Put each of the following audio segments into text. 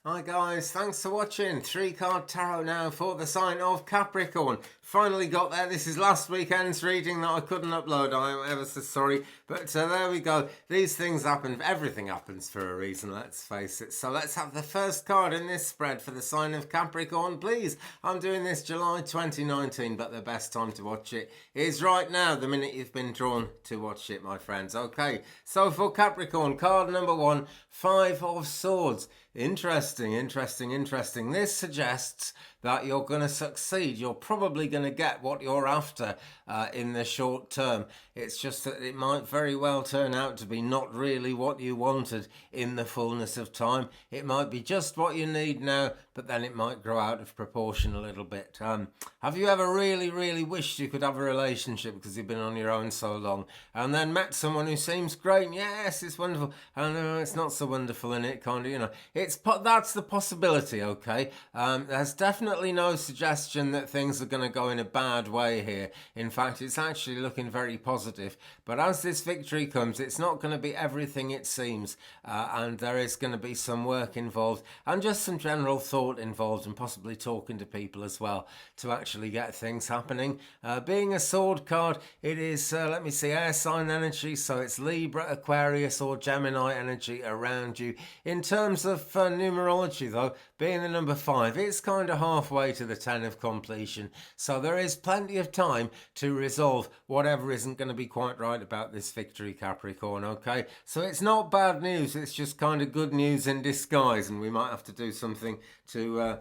Hi guys, thanks for watching. 3-card tarot now for the sign of Capricorn. Finally got there. This is last weekend's reading that I couldn't upload. I'm ever so sorry. But there we go. These things happen. Everything happens for a reason, let's face it. So let's have the first card in this spread for the sign of Capricorn, please. I'm doing this July 2019, but the best time to watch it is right now, the minute you've been drawn to watch it, my friends. Okay, so for Capricorn, card number 1, 5 of Swords. Interesting. This suggests that you're going to succeed. You're probably going to get what you're after in the short term. It's just that it might very well turn out to be not really what you wanted in the fullness of time. It might be just what you need now, but then it might grow out of proportion a little bit. Have you ever really wished you could have a relationship because you've been on your own so long, and then met someone who seems great? Yes, it's wonderful. And it's not so wonderful, and it kind of, that's the possibility. Okay, there's definitely no suggestion that things are going to go in a bad way here. In fact, it's actually looking very positive. But as this victory comes, it's not going to be everything it seems, and there is going to be some work involved and just some general thought involved, and possibly talking to people as well to actually get things happening. Being a sword card, it is let me see, air sign energy, so it's Libra, Aquarius or Gemini energy around you. In terms of numerology though, being the number 5, it's kind of halfway to the 10 of completion, so there is plenty of time to resolve whatever isn't going to be quite right about this victory, Capricorn. Okay, so it's not bad news, it's just kind of good news in disguise, and we might have to do something to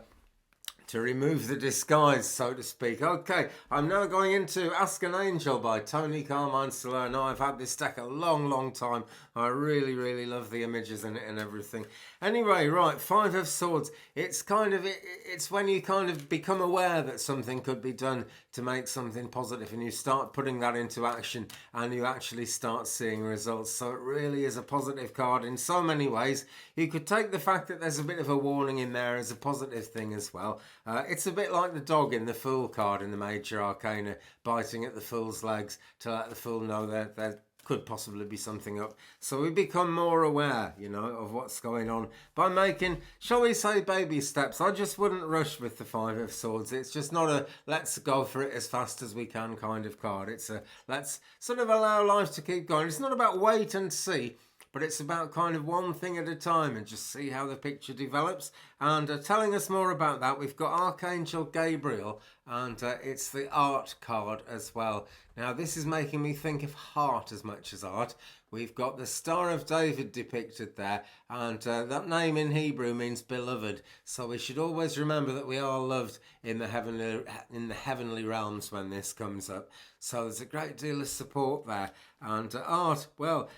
remove the disguise, so to speak. Okay, I'm now going into Ask an Angel by Tony Carmine Salerno. I've had this deck a long time. I really love the images in it and everything. Anyway, right, 5 of Swords. It's kind of, it's when you kind of become aware that something could be done to make something positive, and you start putting that into action, and you actually start seeing results. So it really is a positive card in so many ways. You could take the fact that there's a bit of a warning in there as a positive thing as well. It's a bit like the dog in the Fool card in the Major Arcana, biting at the Fool's legs to let the Fool know that there could possibly be something up. So we become more aware, of what's going on by making, shall we say, baby steps. I just wouldn't rush with the 5 of Swords. It's just not a let's go for it as fast as we can kind of card. It's a let's sort of allow life to keep going. It's not about wait and see, but it's about kind of one thing at a time and just see how the picture develops. And telling us more about that, we've got Archangel Gabriel, and it's the art card as well. Now, this is making me think of heart as much as art. We've got the Star of David depicted there, and that name in Hebrew means beloved. So we should always remember that we are loved in the heavenly realms when this comes up. So there's a great deal of support there. And art, well,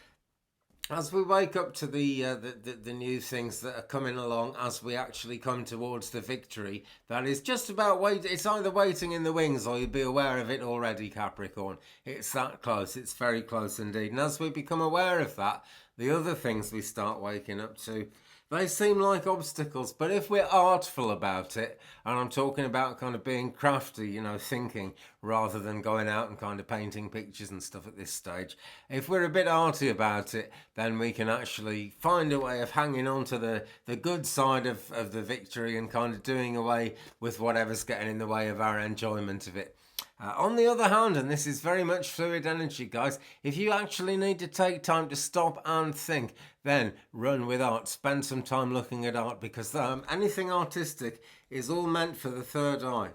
as we wake up to the new things that are coming along, as we actually come towards the victory, that is just about waiting. It's either waiting in the wings, or you'll be aware of it already, Capricorn. It's that close. It's very close indeed. And as we become aware of that, the other things we start waking up to, they seem like obstacles, but if we're artful about it, and I'm talking about kind of being crafty, thinking, rather than going out and kind of painting pictures and stuff at this stage, if we're a bit arty about it, then we can actually find a way of hanging on to the good side of the victory, and kind of doing away with whatever's getting in the way of our enjoyment of it. On the other hand, and this is very much fluid energy, guys, if you actually need to take time to stop and think, then run with art. Spend some time looking at art, because anything artistic is all meant for the third eye,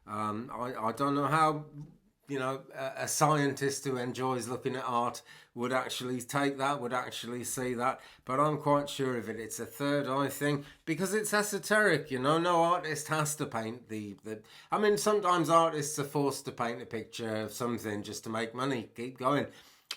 I don't know how, a scientist who enjoys looking at art would actually take that, would actually see that, but I'm quite sure of it. It's a third eye thing, because it's esoteric, no artist has to paint sometimes artists are forced to paint a picture of something just to make money, keep going,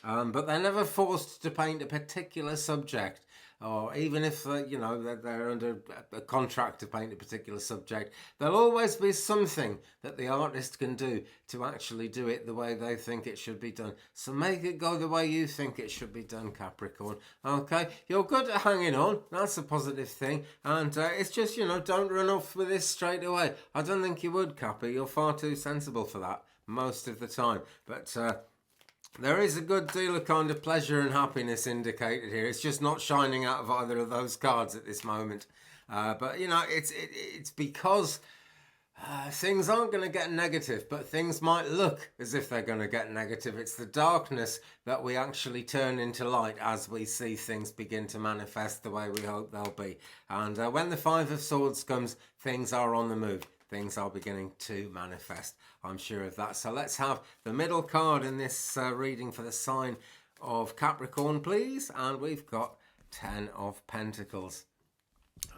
but they're never forced to paint a particular subject. Or even if they're under a contract to paint a particular subject, there'll always be something that the artist can do to actually do it the way they think it should be done. So make it go the way you think it should be done, Capricorn. Okay, you're good at hanging on. That's a positive thing. And it's just, don't run off with this straight away. I don't think you would, Cappy. You're far too sensible for that most of the time. But there is a good deal of kind of pleasure and happiness indicated here. It's just not shining out of either of those cards at this moment. But you know, it's because things aren't going to get negative, but things might look as if they're going to get negative. It's the darkness that we actually turn into light as we see things begin to manifest the way we hope they'll be. And when the Five of Swords comes, things are on the move. Things are beginning to manifest. I'm sure of that. So let's have the middle card in this reading for the sign of Capricorn, please. And we've got 10 of Pentacles.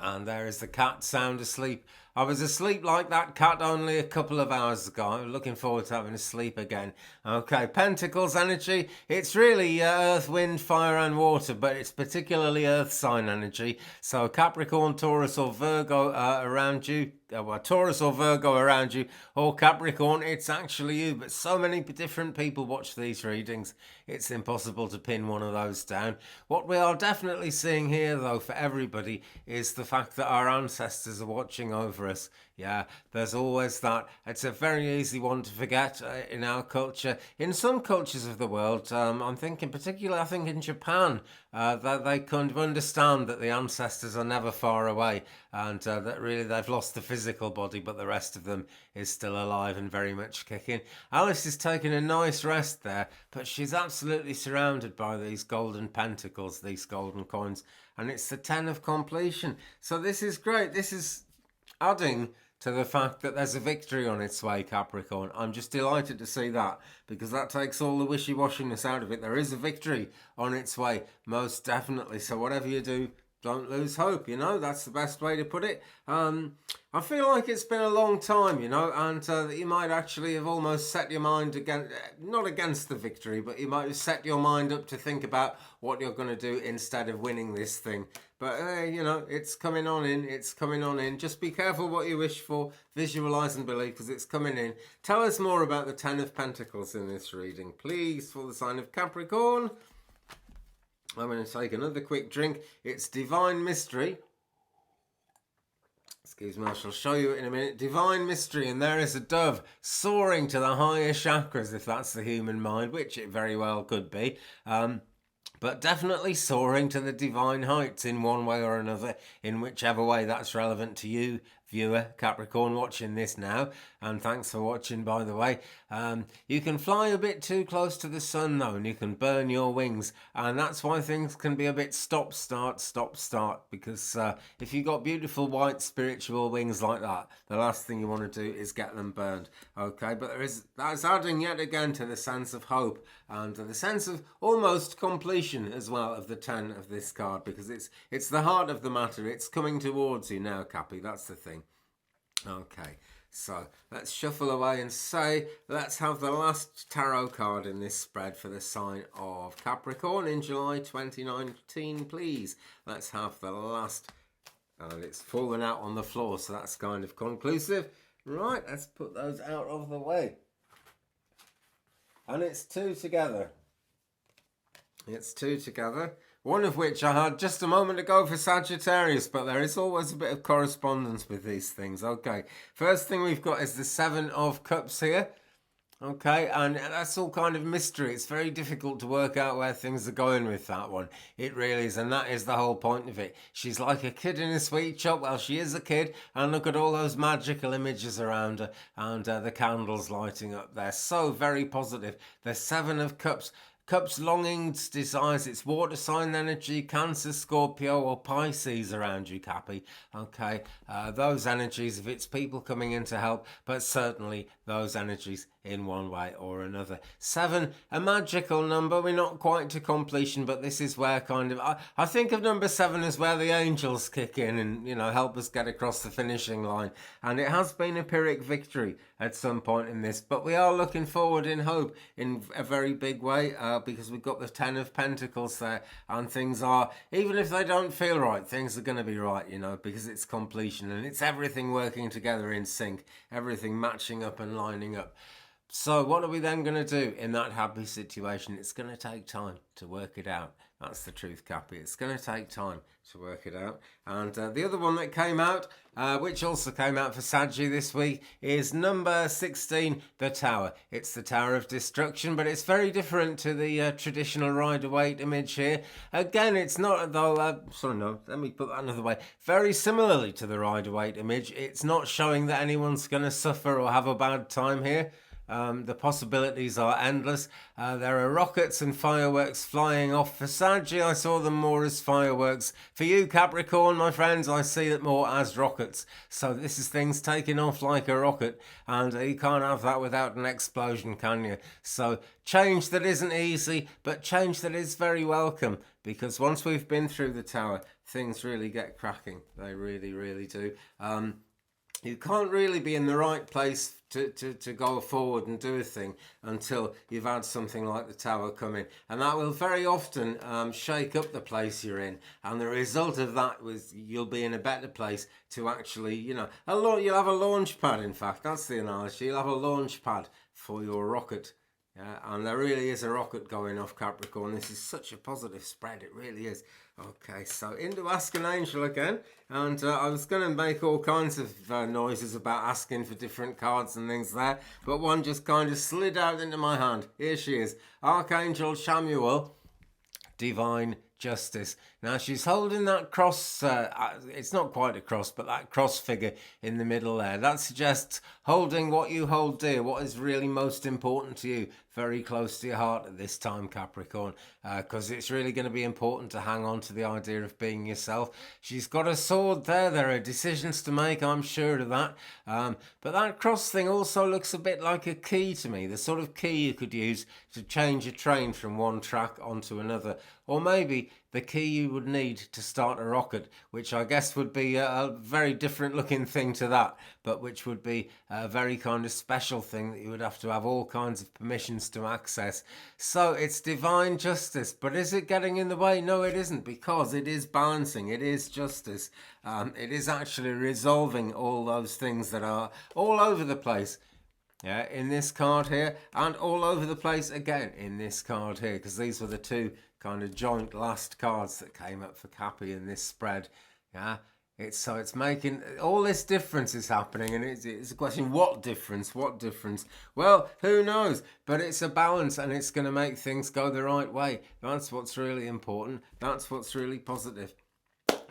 And there is the cat sound asleep. I was asleep like that cat only a couple of hours ago. I'm looking forward to having a sleep again. Okay, Pentacles energy. It's really earth, wind, fire and water, but it's particularly earth sign energy. So Capricorn, Taurus or Virgo around you. Well, Taurus or Virgo around you, or Capricorn, it's actually you. But so many different people watch these readings, it's impossible to pin one of those down. What we are definitely seeing here, though, for everybody, is the fact that our ancestors are watching over us. Yeah, there's always that. It's a very easy one to forget in our culture. In some cultures of the world, I'm thinking particularly, I think in Japan, that they kind of understand that the ancestors are never far away, and that really they've lost the physical body, but the rest of them is still alive and very much kicking. Alice is taking a nice rest there, but she's absolutely surrounded by these golden pentacles, these golden coins, and it's the 10 of completion. So this is great. This is adding to the fact that there's a victory on its way, Capricorn. I'm just delighted to see that, because that takes all the wishy-washiness out of it. There is a victory on its way, most definitely. So whatever you do, don't lose hope, you know. That's the best way to put it. I feel like it's been a long time, you know, and that you might actually have almost set your mind against, not against the victory, but you might have set your mind up to think about what you're going to do instead of winning this thing. But, you know, it's coming on in, it's coming on in. Just be careful what you wish for, visualise and believe, because it's coming in. Tell us more about the 10 of Pentacles in this reading, please, for the sign of Capricorn. I'm going to take another quick drink. It's Divine Mystery. Excuse me, I shall show you it in a minute. Divine Mystery, and there is a dove soaring to the higher chakras, if that's the human mind, which it very well could be. But definitely soaring to the divine heights in one way or another, in whichever way that's relevant to you, viewer, Capricorn, watching this now. And thanks for watching, by the way. You can fly a bit too close to the sun, though, and you can burn your wings. And that's why things can be a bit stop-start, because if you've got beautiful white spiritual wings like that, the last thing you want to do is get them burned. Okay, but that's adding yet again to the sense of hope and the sense of almost completion as well of the 10 of this card, because it's the heart of the matter. It's coming towards you now, Cappy. That's the thing. Okay, so let's shuffle away and say, let's have the last tarot card in this spread for the sign of Capricorn in July 2019, please. Let's have the last, and it's fallen out on the floor, so that's kind of conclusive. Right, let's put those out of the way. And it's two together. It's two together. One of which I had just a moment ago for Sagittarius, but there is always a bit of correspondence with these things. Okay, first thing we've got is the 7 of Cups here. Okay, and that's all kind of mystery. It's very difficult to work out where things are going with that one. It really is, and that is the whole point of it. She's like a kid in a sweet shop. Well, she is a kid, and look at all those magical images around her, and the candles lighting up there. So very positive. The 7 of Cups. Cups, longings, desires, it's water sign energy, Cancer, Scorpio or Pisces around you, Cappy. Okay, those energies, if it's people coming in to help, but certainly those energies in one way or another. 7, a magical number. We're not quite to completion, but this is where kind of, I think of number 7 as where the angels kick in and, you know, help us get across the finishing line. And it has been a Pyrrhic victory at some point in this, but we are looking forward in hope in a very big way, because we've got the 10 of Pentacles there, and things are, even if they don't feel right, things are going to be right, you know, because it's completion and it's everything working together in sync, everything matching up and lining up. So what are we then going to do in that happy situation? It's going to take time to work it out. That's the truth, Cappy. It's going to take time to work it out. And the other one that came out, which also came out for Saggy this week, is number 16, the Tower. It's the Tower of Destruction, but it's very different to the traditional Rider-Waite image here. Again, it's not, though, sorry, no, let me put that another way. Very similarly to the Rider-Waite image, it's not showing that anyone's going to suffer or have a bad time here. The possibilities are endless. There are rockets and fireworks flying off. For Saggy, I saw them more as fireworks. For you, Capricorn, my friends, I see it more as rockets. So this is things taking off like a rocket, and you can't have that without an explosion, can you? So change that isn't easy, but change that is very welcome, because once we've been through the Tower, things really get cracking. They really, really do. You can't really be in the right place to go forward and do a thing until you've had something like the Tower come in. And that will very often shake up the place you're in. And the result of that was you'll be in a better place to actually, you'll have a launch pad, in fact. That's the analogy. You'll have a launch pad for your rocket. Yeah, and there really is a rocket going off, Capricorn. This is such a positive spread, it really is. Okay, so into Ask an Angel again. And I was going to make all kinds of noises about asking for different cards and things there, but one just kind of slid out into my hand. Here she is, Archangel Chamuel, Divine Justice. Now she's holding that cross, it's not quite a cross, but that cross figure in the middle there. That suggests holding what you hold dear, what is really most important to you, very close to your heart at this time, Capricorn, because it's really going to be important to hang on to the idea of being yourself. She's got a sword there. There are decisions to make, I'm sure of that. But that cross thing also looks a bit like a key to me, the sort of key you could use to change a train from one track onto another. Or maybe the key you would need to start a rocket, which I guess would be a very different looking thing to that, but which would be a very kind of special thing that you would have to have all kinds of permissions to access. So it's divine justice, but is it getting in the way? No, it isn't, because it is balancing, it is justice. It is actually resolving all those things that are all over the place. Yeah, in this card here, and all over the place again in this card here, because these were the two kind of joint last cards that came up for Cappy in this spread. Yeah, it's making all this difference is happening, and it's a question, what difference? Well, who knows, but it's a balance, and it's going to make things go the right way. That's what's really important. That's what's really positive.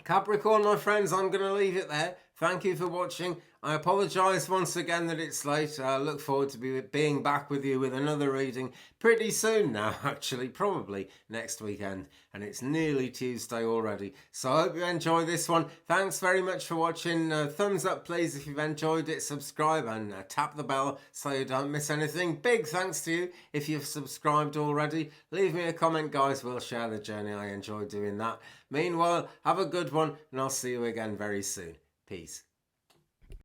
Capricorn, my friends, I'm going to leave it there. Thank you for watching. I apologise once again that it's late. I look forward to being back with you with another reading pretty soon now, actually, probably next weekend. And it's nearly Tuesday already. So I hope you enjoy this one. Thanks very much for watching. Thumbs up, please, if you've enjoyed it. Subscribe and tap the bell so you don't miss anything. Big thanks to you if you've subscribed already. Leave me a comment, guys. We'll share the journey. I enjoy doing that. Meanwhile, have a good one, and I'll see you again very soon. Peace.